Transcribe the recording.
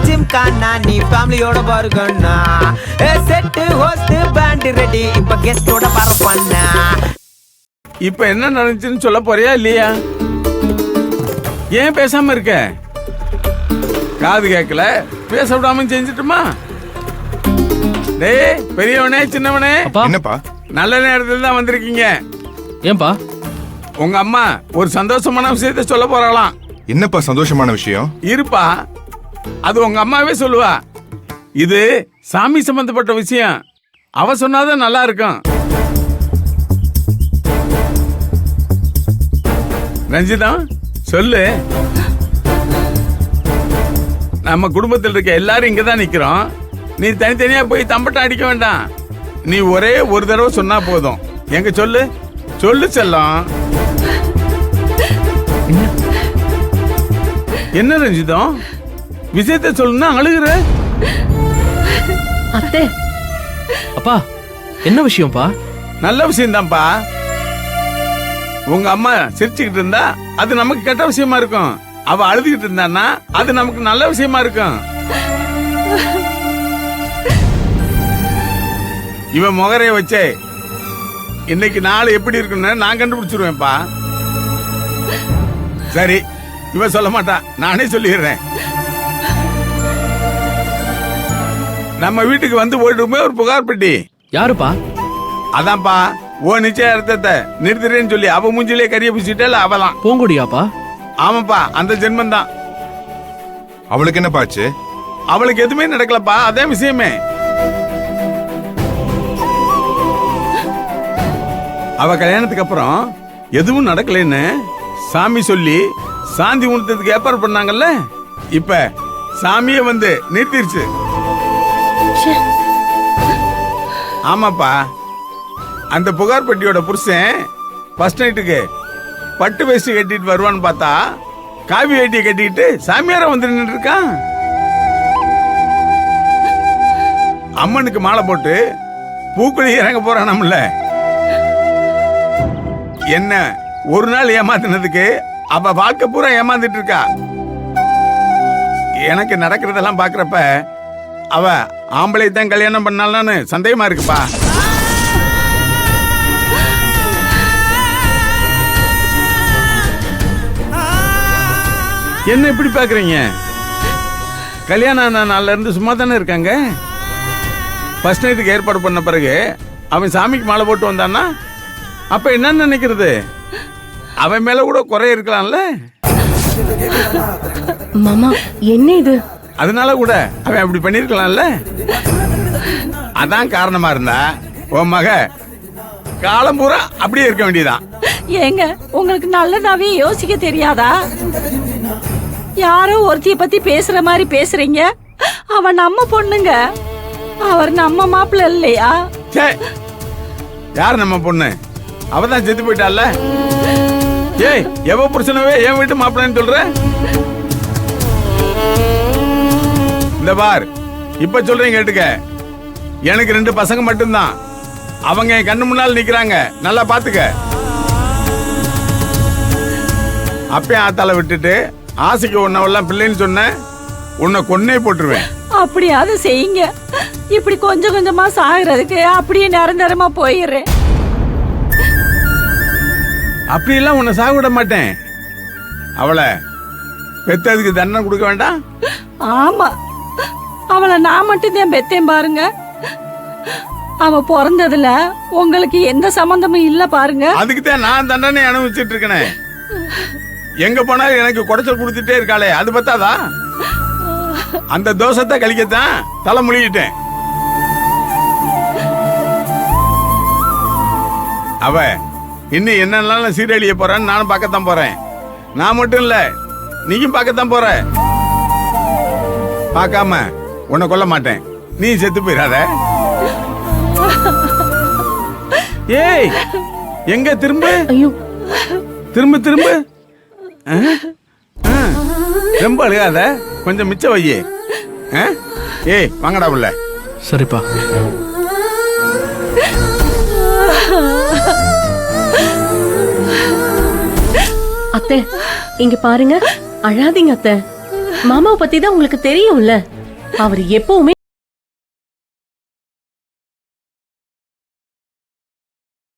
ஜிம்கானா நீ ஃபேமிலியோட பாருங்கண்ணா. செட்டு ஹோஸ்ட் பேண்ட் ரெடி இப்ப கெஸ்டோட பரப்பண்ணா. இப்ப என்ன நடந்துச்சுன்னு சொல்ல போறியா இல்லையா? ஏன் பேசாம இருக்க? காது கேட்கல, பேச விடாம செஞ்சுட்டுமா? டேய் பெரியவனே சின்னவனே, என்னப்பா? நல்ல நேரத்துல தான் வந்திருக்கீங்க. ஏன்பா? உங்க அம்மா ஒரு சந்தோஷமான விஷயத்த சொல்ல போறாளாம். என்னப்பா சந்தோஷமான விஷயம்? இருப்பா, அது உங்க அம்மாவே சொல்லுவா. இது சாமி சம்பந்தப்பட்ட விஷயம். அவ சொன்னாதான் நல்லா இருக்கும். ரஞ்சிதம் சொல்லு. நம்ம குடும்பத்தில் இருக்க எல்லாரும் இங்கதான் நிக்கிறோம். நீ தனித்தனியா போய் தம்பட்டம் அடிக்க வேண்டாம். நீ ஒரே ஒரு தடவை சொன்னா போதும். எங்க சொல்லு சொல்லு செல்லம். என்ன ரஞ்சிதம் விஷயத்த சொல்லுன்னா அழுகுற? அத்தை. அப்பா என்ன விஷயம்ப்பா? நல்ல விஷயம் தான்ப்பா. உங்க அம்மா சிரிச்சுக்கிட்டு இருந்தா அது நமக்கு கெட்ட விஷயமா இருக்கும். அவ அழுதுகிட்டு இருந்தான்னா அது நமக்கு நல்ல விஷயமா இருக்கும். இவன் முகரைய வச்சே இன்னைக்கு நாள் எப்படி இருக்குன்னு நான் கண்டுபிடிச்சிருவேன்ப்பா. சரி, இவன் சொல்ல மாட்டா, நானே சொல்லிடுறேன். நம்ம வீட்டுக்கு வந்து போயிட்டுமே ஒரு புகார் பெட்டி. யாருப்பா? அதான்ப்பா, ஓ நிச்சயார்த்தத்தை நிறுத்துறேன்னு சொல்லி அவ மூஞ்சிலே கரிய பூசிட்டால அவதான். பூங்கொடியாப்பா? ஆமாப்பா, அந்த ஜென்மம் தான். அவளுக்கு என்ன பாச்சு? அவளுக்கு எதுவுமே நடக்கலப்பா, அதே விஷயமே. அவ கல்யாணத்துக்கு அப்புறம் எதுவும் நடக்கலன்னு சாமி சொல்லி சாந்தி உணர்த்ததுக்கு ஏற்பாடு பண்ணாங்கல்ல, இப்ப சாமியே வந்து நிறுத்திருச்சு. ஆமாப்பா, அந்த புகார் பெட்டியோட புருஷன் ஃபர்ஸ்ட் நைட்டுக்கு பட்டு வேஷ்டி கட்டிட்டு வருவான்னு பார்த்தா காவி வேட்டியை கட்டிக்கிட்டு சாமியார வந்து நின்று இருக்கான். அம்மனுக்கு மாலை போட்டு பூக்குழி இறங்க போறானாம்ல. என்ன ஒரு நாள் ஏமாத்தினதுக்கு அவ வாழ்க்கை பூரா ஏமாந்துட்டு இருக்கா. எனக்கு நடக்கிறதெல்லாம் பாக்குறப்ப அவ ஆம்பளை தான் கல்யாணம் பண்ணாலான்னு சந்தேகமா இருக்குப்பா. என்ன இப்படி பாக்குறீங்க? கல்யாணம் ஆன நாள்ல இருந்து சும்மா தானே இருக்காங்க. ஃபர்ஸ்ட் நைட்டுக்கு ஏற்பாடு பண்ண பிறகு அவன் சாமிக்கு மாலை போட்டு வந்தான்னா அப்ப என்னன்னு நினைக்கிறது? அவன் மேல கூட குறை இருக்கலாம்ல. மாமா என்ன இது? அதனால கூட அவன் அப்படி பண்ணிருக்கலாம்ல. அதான் காரணமா இருந்தா உன் மக காலம் பூரா அப்படியே இருக்க வேண்டியதான். ஏங்க உங்களுக்கு நல்லதாவே யோசிக்க தெரியாதா? யாரோ ஒருத்திய பத்தி பேசுற மாதிரி பேசுறீங்க. அவ நம்ம பொண்ணுங்க, அவர் நம்ம மாப்பிள்ள இல்லையா? யார் நம்ம பொண்ணு? அவதான் செத்து போயிட்டால. ஏய், எவ புருஷனவே என் வீட்டு மாப்பிள்ளன்னு சொல்ற? இந்த பார், இப்ப சொல்றேன் கேட்டுக்க. எனக்கு 2 பசங்க மட்டும்தான். அவங்க என் கண்ணு முன்னால் நிக்கிறாங்க, நல்லா பாத்துக்க. அப்பயும் ஆத்தால விட்டுட்டு ஆசைக்கு உன்னவெல்லாம் பிள்ளைன்னு சொன்ன உன்னை கொன்னே போட்டுருவேன். அப்படியாவது செய்யுங்க. இப்படி கொஞ்சம் கொஞ்சமா சாகுறதுக்கு அப்படியே நிரந்தரமா போயிடுறேன். அப்படியெல்லாம் உன்னை சாக விட மாட்டேன். அவளை பெத்ததுக்கு தண்டனை கொடுக்க வேண்டாம். ஆமா, அவளை நான் மட்டும்தான் பெத்தேன் பாருங்க. அவ பிறந்ததுல உங்களுக்கு எந்த சம்பந்தமும் இல்ல பாருங்க. அதுக்குதான் நான் தண்டனை அனுபவிச்சுட்டு இருக்கேன். எங்க போனாலும் எனக்கு குடைச்சல் கொடுத்துட்டே இருக்காளே, அது பத்தாதா? அந்த தோஷத்தை கழிக்கத்தான் தலை முழுகிட்டேன். அவ இன்னும் என்னெல்லாம் சீரழிய போறான்னு நானும் பார்க்கத்தான் போறேன். நான் மட்டும் இல்ல, நீயும் பார்க்கத்தான் போற. பார்க்காம உன்னை கொல்ல மாட்டேன், நீ செத்து போயிடாத. ஏய், எங்க திரும்ப? ஐயோ, திரும்ப திரும்ப. ரொம்ப அழுகாத, கொஞ்சம் மிச்சம் வையே. ஏய் வாங்கடா உள்ள. சரிப்பா. அத்தை இங்க பாருங்க, அழாதீங்க அத்தை. மாமாவை பத்தி தான் உங்களுக்கு தெரியும்ல அவர் எப்பவுமே